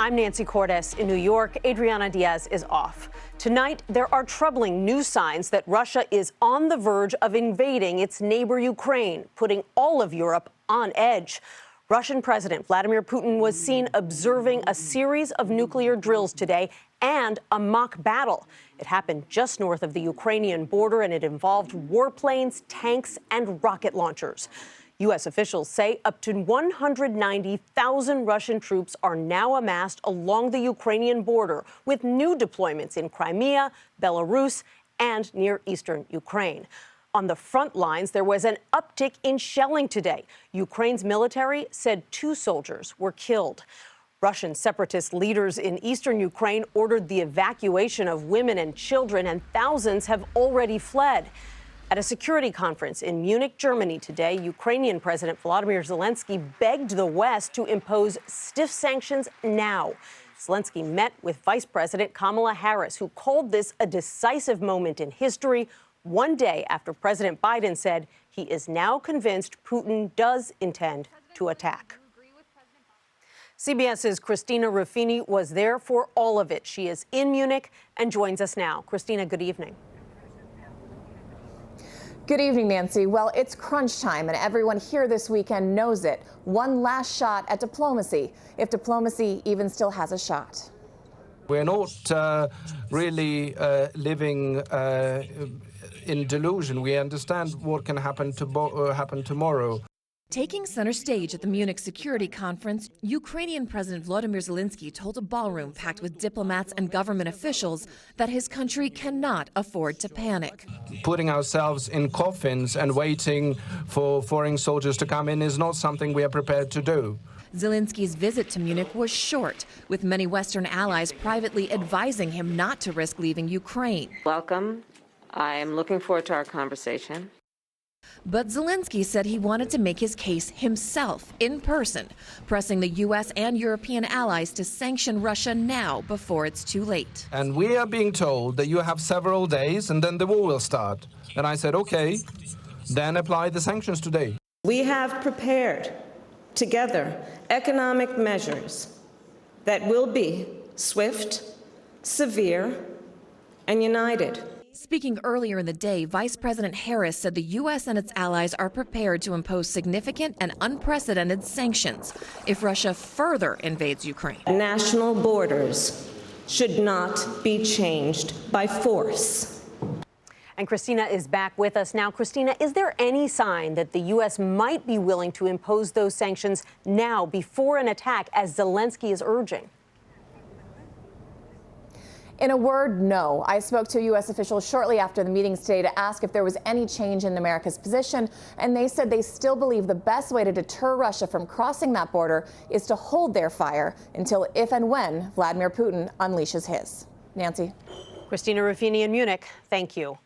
I'm Nancy Cordes in New York. Adriana Diaz is off. Tonight, there are troubling new signs that Russia is on the verge of invading its neighbor Ukraine, putting all of Europe on edge. Russian President Vladimir Putin was seen observing a series of nuclear drills today and a mock battle. It happened just north of the Ukrainian border, and it involved warplanes, tanks, and rocket launchers. U.S. officials say up to 190,000 Russian troops are now amassed along the Ukrainian border, with new deployments in Crimea, Belarus, and near eastern Ukraine. On the front lines, there was an uptick in shelling today. Ukraine's military said 2 soldiers were killed. Russian separatist leaders in eastern Ukraine ordered the evacuation of women and children, and thousands have already fled. At a security conference in Munich, Germany today, Ukrainian President Volodymyr Zelensky begged the West to impose stiff sanctions now. Zelensky met with Vice President Kamala Harris, who called this a decisive moment in history, one day after President Biden said he is now convinced Putin does intend to attack. CBS's Christina Ruffini was there for all of it. She is in Munich and joins us now. Christina, good evening. Good evening, Nancy. Well, it's crunch time, and everyone here this weekend knows it. One last shot at diplomacy, if diplomacy even still has a shot. We're not really living in delusion. We understand what can happen tomorrow. Taking center stage at the Munich security conference, Ukrainian President Volodymyr Zelensky told a ballroom packed with diplomats and government officials that his country cannot afford to panic. Putting ourselves in coffins and waiting for foreign soldiers to come in is not something we are prepared to do. Zelensky's visit to Munich was short, with many Western allies privately advising him not to risk leaving Ukraine. Welcome. I am looking forward to our conversation. But Zelensky said he wanted to make his case himself, in person, pressing the U.S. and European allies to sanction Russia now before it's too late. And we are being told that you have several days and then the war will start. And I said, okay, then apply the sanctions today. We have prepared together economic measures that will be swift, severe, and united. Speaking earlier in the day, Vice President Harris said the U.S. and its allies are prepared to impose significant and unprecedented sanctions if Russia further invades Ukraine. National borders should not be changed by force. And Christina is back with us now. Christina, is there any sign that the U.S. might be willing to impose those sanctions now before an attack, as Zelensky is urging? In a word, no. I spoke to a U.S. official shortly after the meetings today to ask if there was any change in America's position, and they said they still believe the best way to deter Russia from crossing that border is to hold their fire until if and when Vladimir Putin unleashes his. Nancy. Christina Ruffini in Munich, thank you.